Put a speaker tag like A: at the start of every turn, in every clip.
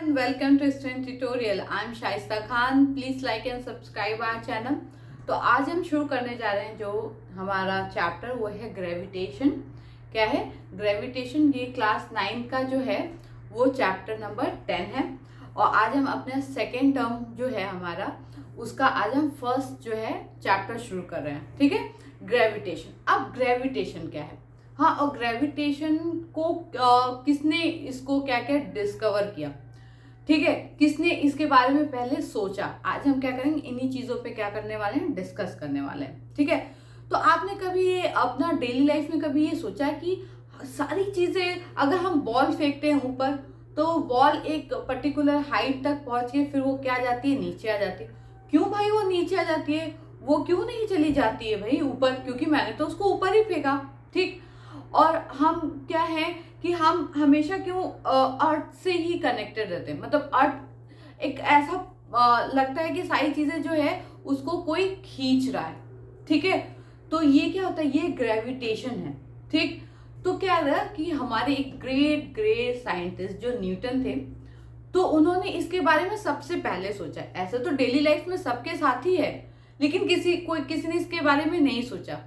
A: everyone, welcome to Strength Tutorial. I'm Shaista Khan. Please like and subscribe our channel. तो आज हम शुरू करने जा रहे हैं जो हमारा चैप्टर वो है ग्रेविटेशन. क्या है ग्रेविटेशन? ये क्लास 9 का जो है वो चैप्टर नंबर 10 है और आज हम अपने सेकेंड टर्म जो है हमारा उसका आज हम फर्स्ट जो है चैप्टर शुरू कर रहे हैं. ठीक है, ग्रेविटेशन. अब ग्रेविटेशन क्या है? हाँ, और ग्रेविटेशन को किसने इसको क्या क्या डिस्कवर किया, ठीक है, किसने इसके बारे में पहले सोचा, आज हम क्या करेंगे इन्हीं चीज़ों पे क्या करने वाले हैं, डिस्कस करने वाले हैं. ठीक है, तो आपने कभी ये अपना डेली लाइफ में कभी ये सोचा कि सारी चीज़ें अगर हम बॉल फेंकते हैं ऊपर तो बॉल एक पर्टिकुलर हाइट तक पहुंच के फिर वो क्या आ जाती है, नीचे आ जाती है. क्यों भाई वो नीचे आ जाती है, वो क्यों नहीं चली जाती है भाई ऊपर? क्योंकि मैंने तो उसको ऊपर ही फेंका. ठीक, और हम क्या है कि हम हमेशा क्यों अर्थ से ही कनेक्टेड रहते हैं. मतलब अर्थ एक ऐसा लगता है कि सारी चीजें जो है उसको कोई खींच रहा है. ठीक है, तो ये क्या होता है, ये ग्रेविटेशन है. ठीक, तो क्या रहा कि हमारे एक ग्रेट ग्रेट साइंटिस्ट जो न्यूटन थे, तो उन्होंने इसके बारे में सबसे पहले सोचा. ऐसे तो डेली लाइफ में सबके साथ ही है, लेकिन किसी ने इसके बारे में नहीं सोचा.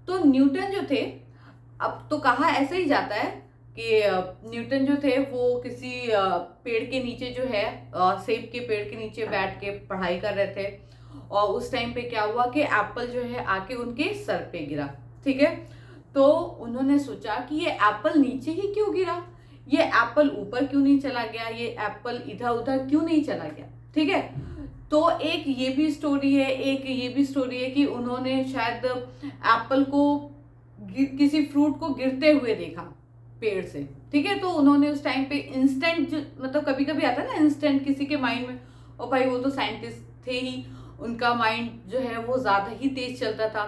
A: तो न्यूटन जो थे, अब तो कहा ऐसे ही जाता है कि न्यूटन जो थे वो किसी पेड़ के नीचे जो है सेब के पेड़ के नीचे बैठ के पढ़ाई कर रहे थे और उस टाइम पे क्या हुआ कि एप्पल जो है आके उनके सर पे गिरा. ठीक है, तो उन्होंने सोचा कि ये एप्पल नीचे ही क्यों गिरा, ये एप्पल ऊपर क्यों नहीं चला गया, ये एप्पल इधर उधर क्यों नहीं चला गया. ठीक है, तो एक ये भी स्टोरी है, एक ये भी स्टोरी है कि उन्होंने शायद एप्पल को किसी फ्रूट को गिरते हुए देखा पेड़ से. ठीक है, तो उन्होंने उस टाइम पे इंस्टेंट मतलब कभी कभी आता है ना इंस्टेंट किसी के माइंड में, और भाई वो तो साइंटिस्ट थे ही, उनका माइंड जो है वो ज़्यादा ही तेज चलता था.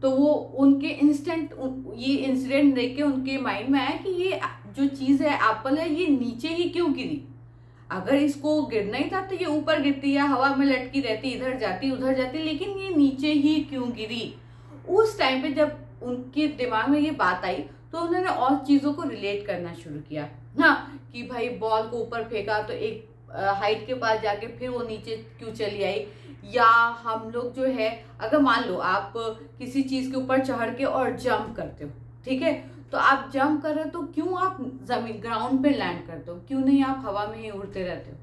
A: तो वो उनके इंस्टेंट ये इंसिडेंट देख के उनके माइंड में आया कि ये जो चीज़ है एप्पल है ये नीचे ही क्यों गिरी. अगर इसको गिरना ही था तो ये ऊपर गिरती या हवा में लटकी रहती, इधर जाती उधर जाती, लेकिन ये नीचे ही क्यों गिरी. उस टाइम पे जब उनके दिमाग में ये बात आई तो उन्होंने और चीज़ों को रिलेट करना शुरू किया. हाँ, कि भाई बॉल को ऊपर फेंका तो एक हाइट के पास जाके फिर वो नीचे क्यों चली आई. या हम लोग जो है अगर मान लो आप किसी चीज़ के ऊपर चढ़ के और जंप करते हो, ठीक है, तो आप जंप कर रहे हो तो क्यों आप जमीन ग्राउंड पे लैंड करते हो, क्यों नहीं आप हवा में ही उड़ते रहते हो.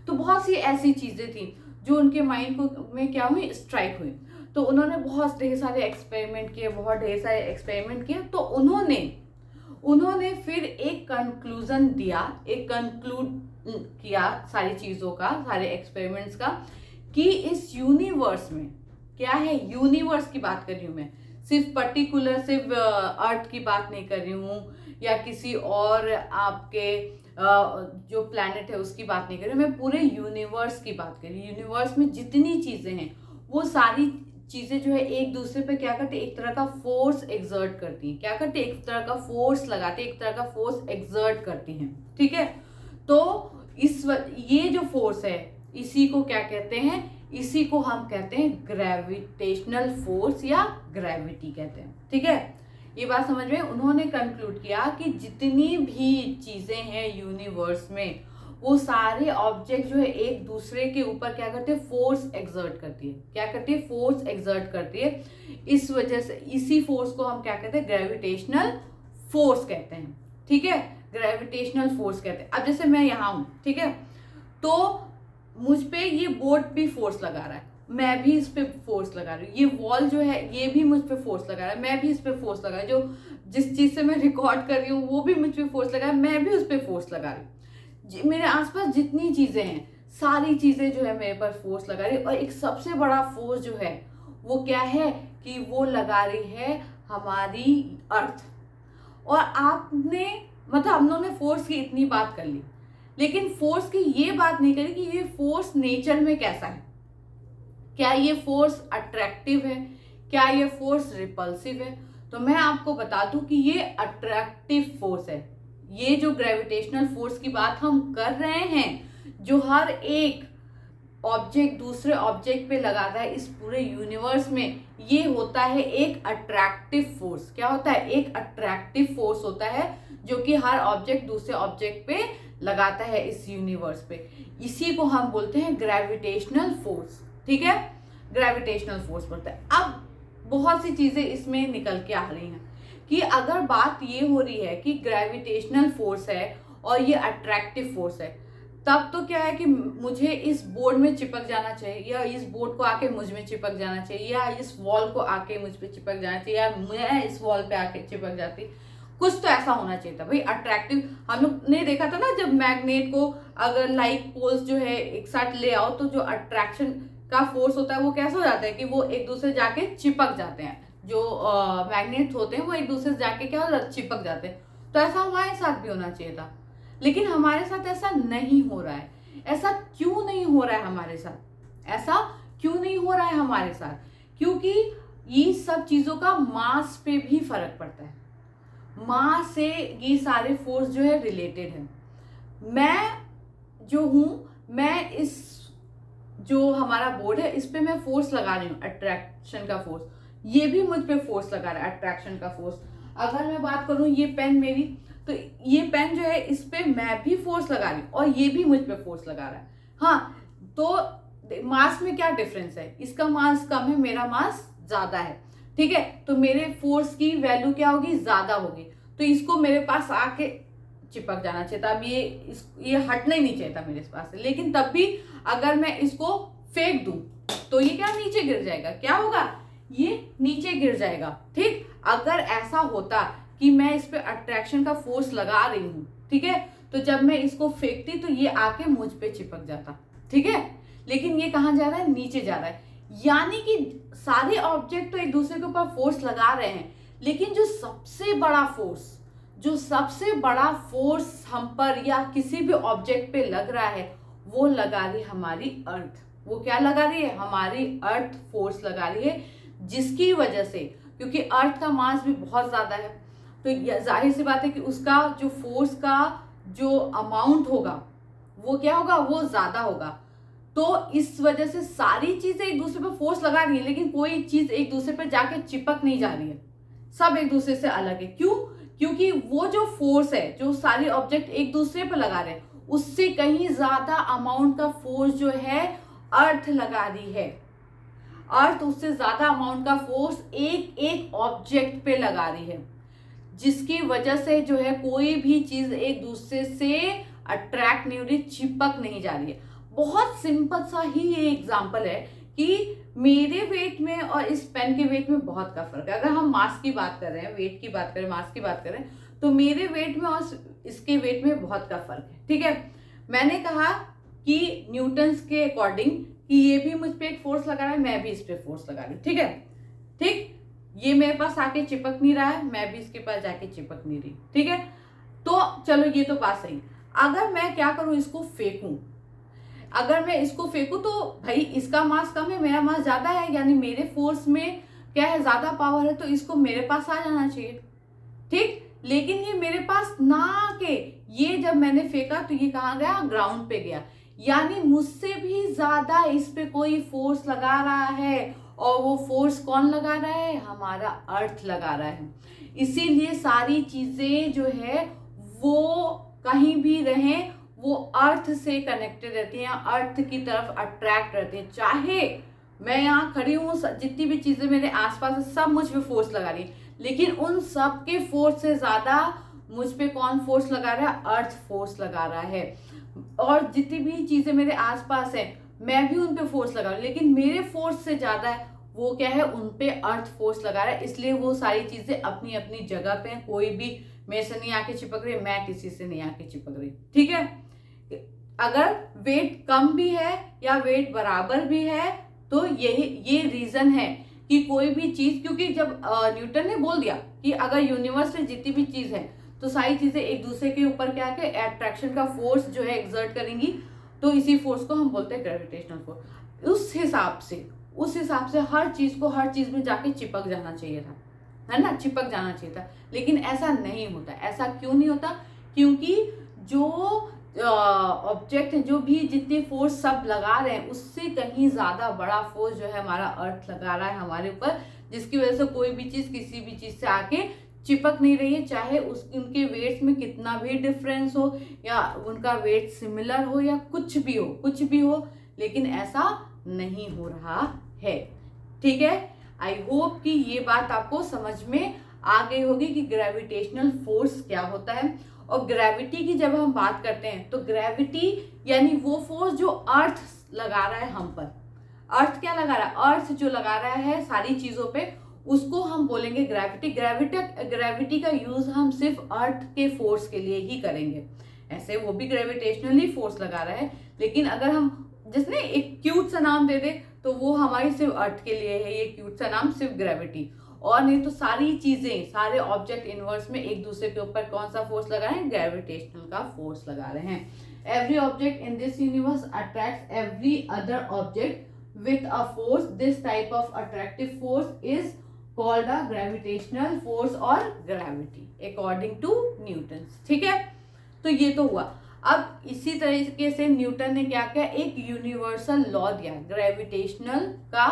A: तो बहुत सी ऐसी चीज़ें थी जो उनके माइंड को में क्या हुई, स्ट्राइक हुई. तो उन्होंने बहुत ढेर सारे एक्सपेरिमेंट किए. तो उन्होंने फिर एक कंक्लूजन दिया, एक कंक्लूड किया सारी चीज़ों का, सारे एक्सपेरिमेंट्स का, कि इस यूनिवर्स में क्या है, यूनिवर्स की बात कर रही हूँ मैं, सिर्फ पर्टिकुलर सिर्फ अर्थ की बात नहीं कर रही हूँ या किसी और आपके जो प्लैनेट है उसकी बात नहीं कर रही हूँ, मैं पूरे यूनिवर्स की बात कर रही हूँ. यूनिवर्स में जितनी चीज़ें हैं वो सारी चीज़ें जो है एक दूसरे पे क्या करती है, एक तरह का फोर्स एक्सर्ट करती है. क्या करती है, एक तरह का फोर्स लगाती है, एक तरह का फोर्स एक्सर्ट करती हैं. ठीक है, तो ये जो फोर्स है इसी को क्या कहते हैं, इसी को हम कहते हैं ग्रेविटेशनल फोर्स या ग्रेविटी कहते हैं. ठीक है, ये बात समझ में. उन्होंने कंक्लूड किया कि जितनी भी चीज़ें हैं यूनिवर्स में वो सारे ऑब्जेक्ट जो है एक दूसरे के ऊपर क्या करते हैं, फोर्स एक्सर्ट करती है. क्या करती है, फोर्स एक्सर्ट करती है. इस वजह से इसी फोर्स को हम क्या कहते हैं, ग्रेविटेशनल फोर्स कहते हैं. ठीक है, ग्रेविटेशनल फोर्स कहते हैं. अब जैसे मैं यहाँ हूँ, ठीक है, तो मुझ पे ये बोर्ड भी फोर्स लगा रहा है, मैं भी इस पे फोर्स लगा रही हूँ. ये वॉल जो है ये भी मुझ पे फोर्स लगा रहा है, मैं भी इस पे फोर्स लगा रही हूँ. जो जिस चीज़ से मैं रिकॉर्ड कर रही हूँ वो भी मुझ पे फोर्स लगा रहा है, मैं भी उस पर फोर्स लगा रही हूँ. मेरे आसपास जितनी चीज़ें हैं सारी चीज़ें जो है मेरे पर फोर्स लगा रही है. और एक सबसे बड़ा फोर्स जो है वो क्या है कि वो लगा रही है हमारी अर्थ. और आपने मतलब हम लोगों ने फोर्स की इतनी बात कर ली, लेकिन फोर्स की ये बात नहीं करी कि ये फोर्स नेचर में कैसा है. क्या ये फोर्स अट्रैक्टिव है, क्या ये फोर्स रिपल्सिव है? तो मैं आपको बता दूं कि ये अट्रैक्टिव फोर्स है. ये जो ग्रेविटेशनल फोर्स की बात हम कर रहे हैं, जो हर एक ऑब्जेक्ट दूसरे ऑब्जेक्ट पे लगाता है इस पूरे यूनिवर्स में, ये होता है एक अट्रैक्टिव फोर्स. क्या होता है, एक अट्रैक्टिव फोर्स होता है जो कि हर ऑब्जेक्ट दूसरे ऑब्जेक्ट पे लगाता है इस यूनिवर्स पे, इसी को हम बोलते हैं ग्रेविटेशनल फोर्स। ठीक है, ग्रेविटेशनल फोर्स बोलते हैं। अब बहुत सी चीजें इसमें निकल के आ रही हैं कि अगर बात ये हो रही है कि ग्रेविटेशनल फोर्स है और ये अट्रैक्टिव फोर्स है, तब तो क्या है कि मुझे इस बोर्ड में चिपक जाना चाहिए, या इस बोर्ड को आके मुझ में चिपक जाना चाहिए, या इस वॉल को आके मुझ पे चिपक जाना चाहिए, या मैं इस वॉल पे आके चिपक जाती। कुछ तो ऐसा होना चाहिए था भाई अट्रैक्टिव। हम लोग ने देखा था ना, जब मैग्नेट को अगर लाइक पोल्स जो है एक साथ ले आओ तो जो अट्रैक्शन का फोर्स होता है वो कैसा हो जाता है कि वो एक दूसरे जाके चिपक जाते हैं। जो मैग्नेट्स होते हैं वो एक दूसरे से जाके क्या हो जाता है, चिपक जाते हैं। तो ऐसा हमारे साथ भी होना चाहिए था, लेकिन हमारे साथ ऐसा नहीं हो रहा है। ऐसा क्यों नहीं हो रहा है हमारे साथ? ऐसा क्यों नहीं हो रहा है हमारे साथ? क्योंकि ये सब चीजों का मास पे भी फर्क पड़ता है। मास से ये सारे फोर्स जो है रिलेटेड है। मैं जो हूं, मैं इस जो हमारा बोर्ड है इस पे मैं फोर्स लगा रही हूँ, अट्रैक्शन का फोर्स। ये भी मुझ पे फोर्स लगा रहा है, अट्रैक्शन का फोर्स। अगर मैं बात करूं ये पेन मेरी, तो ये पेन जो है इस पे मैं भी फोर्स लगा रही हूँ और ये भी मुझ पे फोर्स लगा रहा है। हाँ, तो मास में क्या डिफरेंस है? इसका मास कम है, मेरा मास ज्यादा है। ठीक है, तो मेरे फोर्स की वैल्यू क्या होगी? ज्यादा होगी। तो इसको मेरे पास आके चिपक जाना चाहिए था। अब ये हटना ही नहीं चाहिए था मेरे पास से। लेकिन तब भी अगर मैं इसको फेंक दूं तो ये क्या नीचे गिर जाएगा। क्या होगा? ये नीचे गिर जाएगा। ठीक, अगर ऐसा होता कि मैं इस पे अट्रैक्शन का फोर्स लगा रही हूं, ठीक है, तो जब मैं इसको फेंकती तो ये आके मुझ पे चिपक जाता। ठीक है, लेकिन ये कहाँ जा रहा है? नीचे जा रहा है। यानी कि सारे ऑब्जेक्ट तो एक दूसरे के ऊपर फोर्स लगा रहे हैं, लेकिन जो सबसे बड़ा फोर्स हम पर या किसी भी ऑब्जेक्ट पे लग रहा है वो लगा रही हमारी अर्थ। वो क्या लगा रही है? हमारी अर्थ फोर्स लगा रही है, जिसकी वजह से, क्योंकि अर्थ का मास भी बहुत ज्यादा है, तो जाहिर सी बात है कि उसका जो फोर्स का जो अमाउंट होगा वो क्या होगा? वो ज्यादा होगा। तो इस वजह से सारी चीजें एक दूसरे पर फोर्स लगा रही है, लेकिन कोई चीज एक दूसरे पर जाके चिपक नहीं जा रही है। सब एक दूसरे से अलग है। क्यों? क्योंकि वो जो फोर्स है, जो सारे ऑब्जेक्ट एक दूसरे पर लगा रहे हैं, उससे कहीं ज्यादा अमाउंट का फोर्स जो है अर्थ लगा रही है। अर्थ उससे ज्यादा अमाउंट का फोर्स एक ऑब्जेक्ट पे लगा रही है, जिसकी वजह से जो है कोई भी चीज एक दूसरे से अट्रैक्ट नहीं हो रही, चिपक नहीं जा रही है। बहुत सिंपल सा ही ये एग्जांपल है कि मेरे वेट में और इस पेन के वेट में बहुत का फर्क है। अगर हम मास की बात कर रहे हैं, वेट की बात करें, मास की बात करें, तो मेरे वेट में और इसके वेट में बहुत का फर्क है। ठीक है, मैंने कहा कि न्यूटन्स के अकॉर्डिंग कि ये भी मुझ पे एक फोर्स लगा रहा है, मैं भी इस पे फोर्स लगा रही हूँ। ठीक है, ठीक, ये मेरे पास आके चिपक नहीं रहा है, मैं भी इसके पास जाके चिपक नहीं रही। ठीक है, तो चलो ये तो बात सही। अगर मैं क्या करूं, इसको फेंकूं, अगर मैं इसको फेंकूं तो भाई इसका मास कम है, मेरा मास ज्यादा है, यानी मेरे फोर्स में क्या है? ज्यादा पावर है, तो इसको मेरे पास आ जाना चाहिए। ठीक, लेकिन ये मेरे पास ना आके, ये जब मैंने फेंका तो ये कहाँ गया? ग्राउंड पे गया। यानी मुझसे भी ज्यादा इस पे कोई फोर्स लगा रहा है, और वो फोर्स कौन लगा रहा है? हमारा अर्थ लगा रहा है। इसीलिए सारी चीजें जो है वो कहीं भी रहें, वो अर्थ से कनेक्टेड रहती हैं, अर्थ की तरफ अट्रैक्ट रहती हैं। चाहे मैं यहाँ खड़ी हूँ, जितनी भी चीजें मेरे आसपास है सब मुझ पे फोर्स लगा रही है, लेकिन उन सब के फोर्स से ज्यादा मुझ पे कौन फोर्स लगा रहा है? अर्थ फोर्स लगा रहा है। और जितनी भी चीजें मेरे आसपास है मैं भी उन पे फोर्स लगा रहा हूँ, लेकिन मेरे फोर्स से ज्यादा है वो क्या है? उन पे अर्थ फोर्स लगा रहा है। इसलिए वो सारी चीजें अपनी अपनी जगह पे हैं। कोई भी मेरे से नहीं आके चिपक रही, मैं किसी से नहीं आके चिपक रही। ठीक है, अगर वेट कम भी है या वेट बराबर भी है तो ये रीजन है कि कोई भी चीज, क्योंकि जब न्यूटन ने बोल दिया कि अगर यूनिवर्स में जितनी भी चीज है तो सारी चीजें एक दूसरे के ऊपर क्या है? अट्रैक्शन का फोर्स जो है एग्जर्ट करेंगी, तो इसी फोर्स को हम बोलते हैं ग्रेविटेशनल फोर्स। उस हिसाब से हर चीज में जाके चिपक जाना चाहिए था, है ना? चिपक जाना चाहिए था, लेकिन ऐसा नहीं होता। ऐसा क्यों नहीं होता? क्योंकि जो ऑब्जेक्ट है, जो भी जितने फोर्स सब लगा रहे हैं, उससे कहीं ज्यादा बड़ा फोर्स जो है हमारा अर्थ लगा रहा है हमारे ऊपर, जिसकी वजह से कोई भी चीज किसी भी चीज से आके चिपक नहीं रही है, चाहे उनके वेट्स में कितना भी डिफरेंस हो या उनका वेट सिमिलर हो या कुछ भी हो, लेकिन ऐसा नहीं हो रहा है। ठीक है, आई होप कि ये बात आपको समझ में आ गई होगी कि ग्रेविटेशनल फोर्स क्या होता है। और ग्रेविटी की जब हम बात करते हैं तो ग्रेविटी यानी वो फोर्स जो अर्थ लगा रहा है हम पर। अर्थ क्या लगा रहा है? अर्थ जो लगा रहा है सारी चीजों पे, उसको हम बोलेंगे ग्रेविटी। ग्रेविटी का यूज हम सिर्फ अर्थ के फोर्स के लिए ही करेंगे। ऐसे वो भी ग्रेविटेशनली फोर्स लगा रहा है, लेकिन अगर हम जिसने एक क्यूट सा नाम दे दे तो वो हमारी सिर्फ अर्थ के लिए है, ये क्यूट सा नाम सिर्फ ग्रेविटी। और नहीं तो सारी चीजें, सारे ऑब्जेक्ट यूनिवर्स में एक दूसरे के ऊपर कौन सा फोर्स लगा रहे हैं? ग्रेविटेशनल का फोर्स लगा रहे हैं। Every object in this universe attracts every other object with a force. This type of attractive force is called a gravitational force or gravity according to Newton. ठीक है, तो ये तो हुआ। अब इसी तरीके से न्यूटन ने क्या किया? एक यूनिवर्सल लॉ दिया, ग्रेविटेशनल का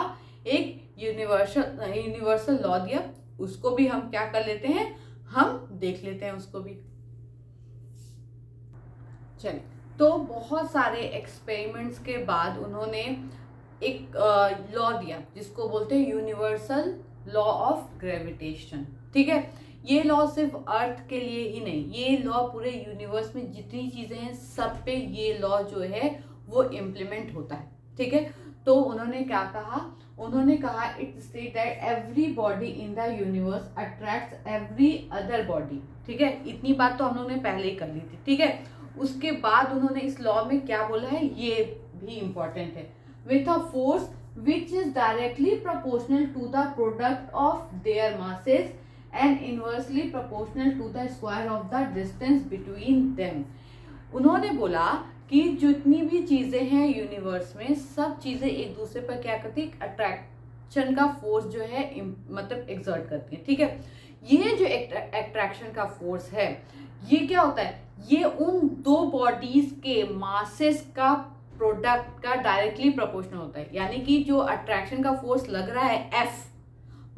A: एक यूनिवर्सल लॉ दिया। उसको भी हम क्या कर लेते हैं, हम देख लेते हैं उसको भी। चलिए, तो बहुत सारे एक्सपेरिमेंट्स के बाद उन्होंने एक लॉ दिया जिसको बोलते हैं यूनिवर्सल लॉ ऑफ ग्रेविटेशन। ठीक है, ये लॉ सिर्फ अर्थ के लिए ही नहीं, ये लॉ पूरे यूनिवर्स में जितनी चीजें हैं सब पे ये लॉ जो है वो इम्प्लीमेंट होता है। ठीक है, तो उन्होंने क्या कहा? उन्होंने कहा it state that every body in the universe attracts every other body. ठीक है, इतनी बात तो हम लोगों ने पहले ही कर ली थी। ठीक है, उसके बाद उन्होंने इस लॉ में क्या बोला है, ये भी इंपॉर्टेंट है, with a force which is directly proportional to the product of their masses and inversely proportional to the square of the distance between them। उन्होंने बोला कि जितनी भी चीजें हैं यूनिवर्स में, सब चीजें एक दूसरे पर क्या करती है? अट्रैक्शन का फोर्स जो है मतलब एक्सर्ट करती है। ठीक है, ये जो अट्रैक्शन का फोर्स है ये क्या होता है? ये उन दो बॉडीज के मासेस का प्रोडक्ट का डायरेक्टली प्रोपोर्शनल होता है। यानी कि जो अट्रैक्शन का फोर्स लग रहा है F,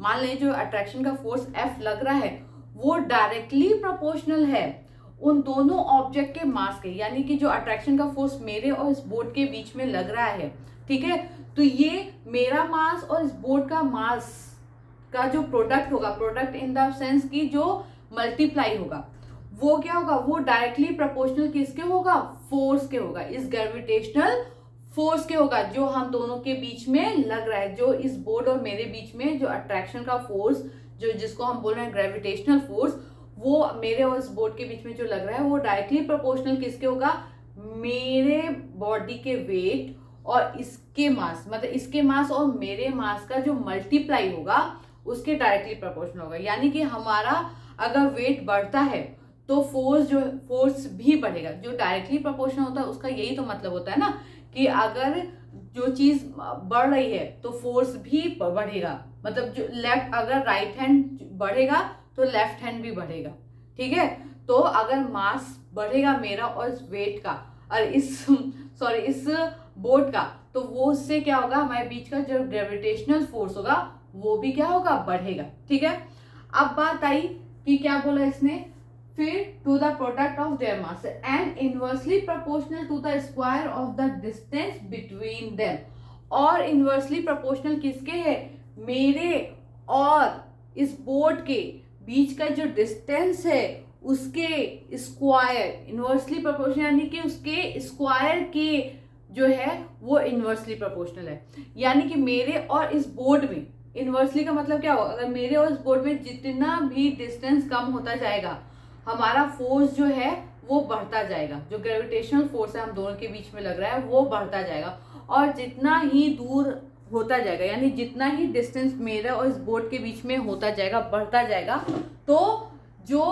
A: मान लें जो अट्रैक्शन का फोर्स F लग रहा है वो डायरेक्टली प्रोपोर्शनल है उन दोनों ऑब्जेक्ट के मास के। यानी कि जो अट्रैक्शन का फोर्स मेरे और इस बोर्ड के बीच में लग रहा है, ठीक है, तो ये मेरा मास और इस बोर्ड का मास का जो प्रोडक्ट होगा, प्रोडक्ट इन द सेंस की जो मल्टीप्लाई होगा, वो क्या होगा? वो डायरेक्टली प्रोपोर्शनल किसके होगा? फोर्स के होगा, इस ग्रेविटेशनल फोर्स के होगा जो हम दोनों के बीच में लग रहा है। जो इस बोर्ड और मेरे बीच में जो अट्रैक्शन का फोर्स, जो जिसको हम बोल रहे हैं ग्रेविटेशनल फोर्स, वो मेरे और इस बोर्ड के बीच में जो लग रहा है वो डायरेक्टली प्रोपोर्शनल किसके होगा? मेरे बॉडी के वेट और इसके मास, मतलब इसके मास और मेरे मास का जो मल्टीप्लाई होगा उसके डायरेक्टली प्रोपोर्शनल होगा। यानी कि हमारा अगर वेट बढ़ता है तो फोर्स भी बढ़ेगा। जो डायरेक्टली प्रोपोर्शनल होता है उसका यही तो मतलब होता है ना कि अगर जो चीज बढ़ रही है तो फोर्स भी बढ़ेगा। मतलब जो लेफ्ट, अगर राइट हैंड बढ़ेगा तो लेफ्ट हैंड भी बढ़ेगा। ठीक है, तो अगर मास बढ़ेगा मेरा और इस वेट का और इस बोर्ड का, तो वो उससे क्या होगा? हमारे बीच का जो ग्रेविटेशनल फोर्स होगा वो भी क्या होगा? बढ़ेगा। ठीक है, अब बात आई कि क्या बोला इसने फिर? To the product of their mass and inversely proportional to the square of the distance between them. और इनवर्सली प्रोपोर्शनल किसके है? मेरे और इस बोर्ड के बीच का जो डिस्टेंस है उसके स्क्वायर, इनवर्सली प्रोपोर्शनल यानी कि उसके स्क्वायर के जो है वो इनवर्सली प्रोपोर्शनल है। यानी कि मेरे और इस बोर्ड में, इनवर्सली का मतलब क्या होगा? अगर मेरे और इस बोर्ड में जितना भी डिस्टेंस कम होता जाएगा हमारा फोर्स जो है वो बढ़ता जाएगा। जो ग्रेविटेशनल फोर्स है हम दोनों के बीच में लग रहा है वो बढ़ता जाएगा। और जितना ही दूर होता जाएगा, यानी जितना ही डिस्टेंस मेरे और इस बोर्ड के बीच में होता जाएगा, बढ़ता जाएगा, तो जो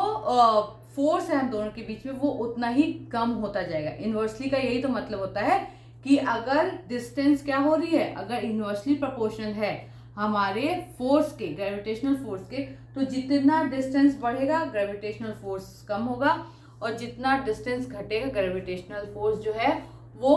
A: फोर्स है हम दोनों के बीच में वो उतना ही कम होता जाएगा। इनवर्सली का यही तो मतलब होता है कि अगर डिस्टेंस क्या हो रही है, अगर इनवर्सली प्रोपोर्शनल है हमारे फोर्स के, ग्रेविटेशनल फोर्स के, तो जितना डिस्टेंस बढ़ेगा ग्रेविटेशनल फोर्स कम होगा और जितना डिस्टेंस घटेगा ग्रेविटेशनल फोर्स जो है वो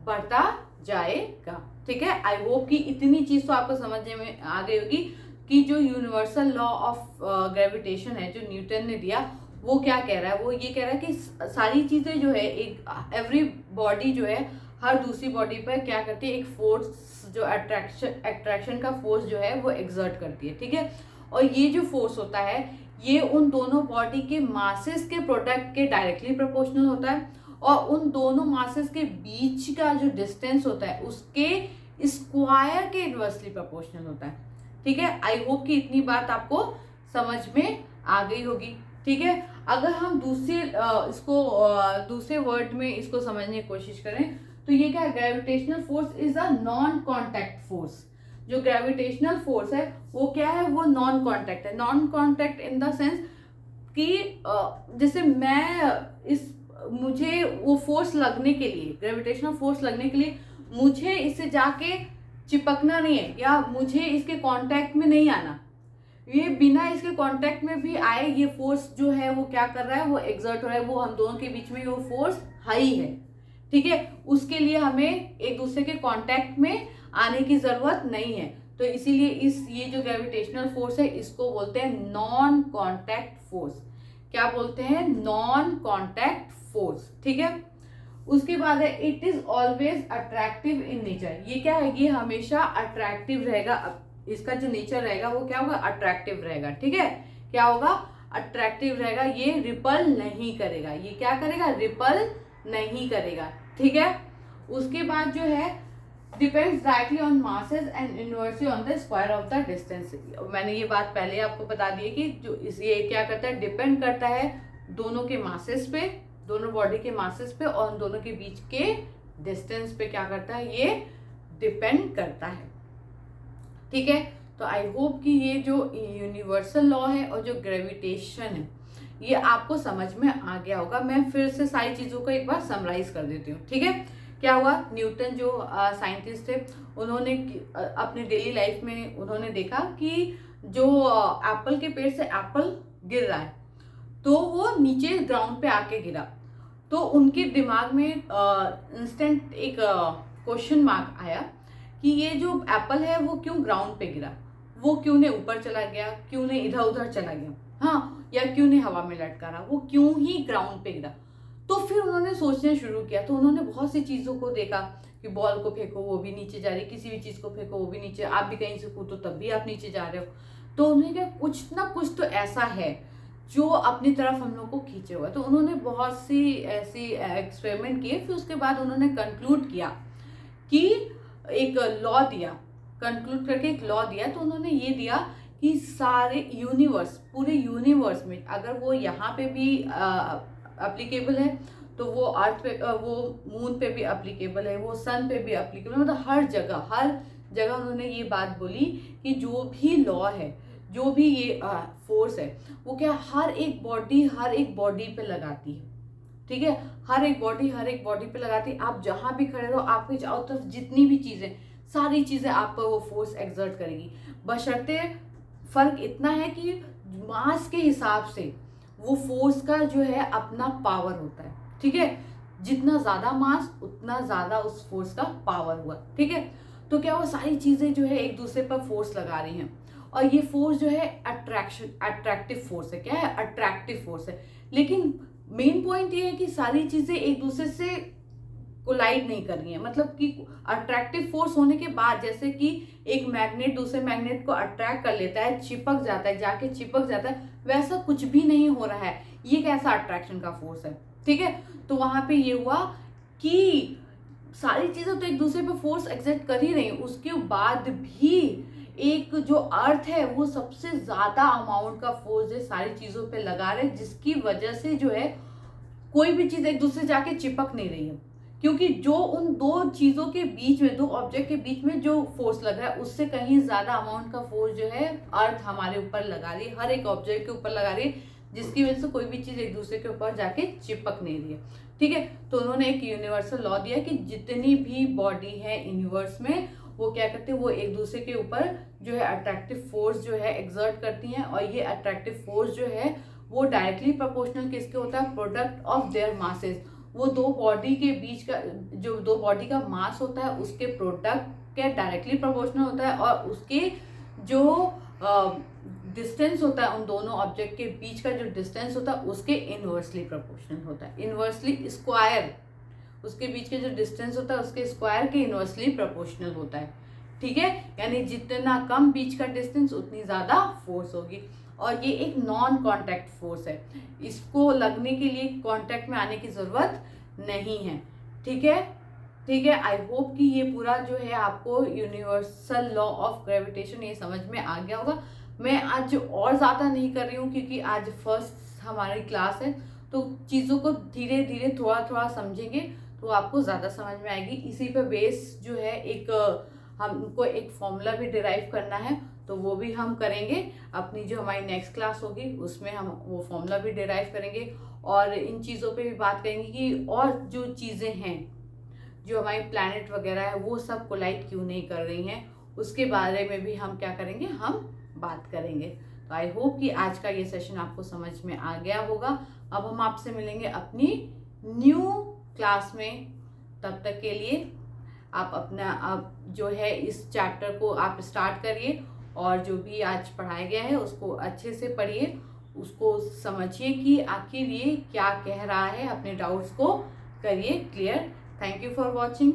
A: बढ़ता जाएगा। ठीक है, आई होप कि इतनी चीज तो आपको समझने में आ गई होगी। कि जो यूनिवर्सल लॉ ऑफ ग्रेविटेशन है जो न्यूटन ने दिया, वो क्या कह रहा है, वो ये कह रहा है कि सारी चीज़ें जो है, एक एवरी बॉडी जो है हर दूसरी बॉडी पर क्या करती है, एक फोर्स जो अट्रैक्शन का फोर्स जो है वो एक्सर्ट करती है, ठीक है। और ये जो फोर्स होता है ये उन दोनों बॉडी के मासेस के प्रोडक्ट के डायरेक्टली प्रोपोर्शनल होता है, और उन दोनों मासेस के बीच का जो डिस्टेंस होता है उसके स्क्वायर के इनवर्सली प्रोपोर्शनल होता है, ठीक है। आई होप कि इतनी बात आपको समझ में आ गई होगी, ठीक है। अगर हम दूसरे वर्ड में इसको समझने की कोशिश करें तो ये क्या है, gravitational force is a non contact force. जो ग्रेविटेशनल फोर्स है वो क्या है, वो नॉन कॉन्टैक्ट है। Non contact in the sense कि जैसे मुझे वो फोर्स लगने के लिए, ग्रेविटेशनल फोर्स लगने के लिए मुझे इससे जाके चिपकना नहीं है, या मुझे इसके कांटेक्ट में नहीं आना, ये बिना इसके कांटेक्ट में भी आए ये फोर्स जो है वो क्या कर रहा है, वो एक्सर्ट हो रहा है, वो हम दोनों के बीच में वो फोर्स हाई है, ठीक है। उसके लिए हमें एक दूसरे के कांटेक्ट में आने की जरूरत नहीं है। तो इसीलिए ये जो ग्रेविटेशनल फोर्स है इसको बोलते हैं नॉन कांटेक्ट फोर्स। क्या बोलते हैं, नॉन कांटेक्ट फोर्स, ठीक है। उसके बाद है it is always attractive in nature. ये क्या है, ये हमेशा अट्रैक्टिव रहेगा। इसका जो नेचर रहेगा वो क्या होगा, अट्रैक्टिव रहेगा, ठीक है। क्या होगा, अट्रैक्टिव रहेगा। ये रिपल नहीं करेगा। ये क्या करेगा, रिपल नहीं करेगा, ठीक है। उसके बाद जो है depends directly on masses and inversely on the square of the distance. मैंने ये बात पहले आपको बता दी है कि जो ये क्या करता है, डिपेंड करता है दोनों के मासेस पे, दोनों बॉडी के मासेस पे, और उन दोनों के बीच के डिस्टेंस पे क्या करता है, ये डिपेंड करता है, ठीक है। तो आई होप कि ये जो यूनिवर्सल लॉ है और जो ग्रेविटेशन है ये आपको समझ में आ गया होगा। मैं फिर से सारी चीज़ों को एक बार समराइज कर देती हूँ, ठीक है। क्या हुआ, न्यूटन जो साइंटिस्ट थे उन्होंने अपने डेली लाइफ में उन्होंने देखा कि जो एप्पल के पेड़ से एप्पल गिर रहा है तो वो नीचे ग्राउंड पे आके गिरा, तो उनके दिमाग में इंस्टेंट एक क्वेश्चन मार्क आया कि ये जो एप्पल है वो क्यों ग्राउंड पे गिरा, वो क्यों नहीं ऊपर चला गया, क्यों नहीं इधर उधर चला गया, हाँ, या क्यों नहीं हवा में लटका रहा, वो क्यों ही ग्राउंड पे गिरा। तो फिर उन्होंने सोचना शुरू किया, तो उन्होंने बहुत सी चीज़ों को देखा कि बॉल को फेंको वो भी नीचे जा रही, किसी भी चीज़ को फेंको वो भी नीचे, आप भी कहीं से कूदो तब भी आप नीचे जा रहे हो। तो उन्होंने कहा कुछ ना कुछ तो ऐसा है जो अपनी तरफ हम लोग को खींचे हुआ। तो उन्होंने बहुत सी ऐसी एक्सपेरिमेंट किए, फिर उसके बाद उन्होंने कंक्लूड किया कि एक लॉ दिया, कंक्लूड करके एक लॉ दिया। तो उन्होंने ये दिया कि सारे यूनिवर्स, पूरे यूनिवर्स में अगर वो यहाँ पे भी एप्लीकेबल है तो वो अर्थ पे, वो मून पे भी एप्लीकेबल है, वो सन पे भी एप्लीकेबल, मतलब हर जगह उन्होंने ये बात बोली कि जो भी लॉ है, जो भी ये फोर्स है, वो क्या हर एक बॉडी पे लगाती है, ठीक है। हर एक बॉडी पे लगाती है। आप जहाँ भी खड़े रहो, आपके चारों तरफ जितनी भी चीज़ें, सारी चीज़ें आप पर वो फोर्स एक्सर्ट करेगी। बशर्ते फर्क इतना है कि मास के हिसाब से वो फोर्स का जो है अपना पावर होता है, ठीक है। जितना ज़्यादा मास उतना ज़्यादा उस फोर्स का पावर हुआ, ठीक है। तो क्या वो सारी चीज़ें जो है एक दूसरे पर फोर्स लगा रही हैं, और ये फोर्स जो है अट्रैक्टिव फोर्स है। क्या है, अट्रैक्टिव फोर्स है। लेकिन मेन पॉइंट ये है कि सारी चीज़ें एक दूसरे से कोलाइड नहीं कर रही है, मतलब कि अट्रैक्टिव फोर्स होने के बाद, जैसे कि एक मैग्नेट दूसरे मैग्नेट को अट्रैक्ट कर लेता है, चिपक जाता है, जाके चिपक जाता है, वैसा कुछ भी नहीं हो रहा है। ये कैसा अट्रैक्शन का फोर्स है, ठीक है। तो वहां पे ये हुआ कि सारी चीजें तो एक दूसरे पे फोर्स एक्सर्ट कर ही रही, उसके बाद भी एक जो अर्थ है वो सबसे ज्यादा अमाउंट का फोर्स है सारी चीजों पे लगा रहे, जिसकी वजह से जो है कोई भी चीज एक दूसरे जाके चिपक नहीं रही है, क्योंकि जो उन दो चीजों के बीच में, दो ऑब्जेक्ट के बीच में जो फोर्स लग रहा है उससे कहीं ज्यादा अमाउंट का फोर्स जो है अर्थ हमारे ऊपर लगा रही है, हर एक ऑब्जेक्ट के ऊपर लगा रही है, जिसकी वजह से कोई भी चीज एक दूसरे के ऊपर जाके चिपक नहीं रही है, ठीक है। तो उन्होंने एक यूनिवर्सल लॉ दिया कि जितनी भी बॉडी है यूनिवर्स में वो क्या करते हैं, वो एक दूसरे के ऊपर जो है अट्रैक्टिव फोर्स जो है एक्सर्ट करती हैं, और ये अट्रैक्टिव फोर्स जो है वो डायरेक्टली प्रोपोर्शनल किसके होता है, प्रोडक्ट ऑफ देयर मासेस। वो दो बॉडी के बीच का, जो दो बॉडी का मास होता है उसके प्रोडक्ट के डायरेक्टली प्रोपोर्शनल होता है, और उसके जो डिस्टेंस होता है उन दोनों ऑब्जेक्ट के बीच का, जो डिस्टेंस होता है उसके इनवर्सली प्रोपोर्शनल होता है। इनवर्सली स्क्वायर, उसके बीच के जो डिस्टेंस होता है उसके स्क्वायर के इनवर्सली प्रोपोर्शनल होता है। ठीक है, यानी जितना कम बीच का डिस्टेंस उतनी ज़्यादा फोर्स होगी। और ये एक नॉन कांटेक्ट फोर्स है, इसको लगने के लिए कांटेक्ट में आने की ज़रूरत नहीं है। ठीक है, ठीक है। आई होप कि ये पूरा जो है आपको यूनिवर्सल लॉ ऑफ ग्रेविटेशन ये समझ में आ गया होगा। मैं आज और ज़्यादा नहीं कर रही हूँ क्योंकि आज फर्स्ट हमारी क्लास है, तो चीज़ों को धीरे धीरे थोड़ा थोड़ा समझेंगे तो आपको ज़्यादा समझ में आएगी। इसी पे बेस जो है एक हमको एक फॉर्मूला भी डिराइव करना है, तो वो भी हम करेंगे। अपनी जो हमारी नेक्स्ट क्लास होगी उसमें हम वो फॉर्मूला भी डिराइव करेंगे और इन चीज़ों पे भी बात करेंगे कि और जो चीज़ें हैं जो हमारी प्लैनेट वगैरह है वो सब कोलाइड क्यों नहीं कर रही हैं, उसके बारे में भी हम क्या करेंगे, हम बात करेंगे। तो आई होप कि आज का ये सेशन आपको समझ में आ गया होगा। अब हम आपसे मिलेंगे अपनी न्यू क्लास में। तब तक के लिए आप अपना आप जो है इस चैप्टर को आप स्टार्ट करिए और जो भी आज पढ़ाया गया है उसको अच्छे से पढ़िए, उसको समझिए कि आखिर ये क्या कह रहा है, अपने डाउट्स को करिए clear. Thank you for watching.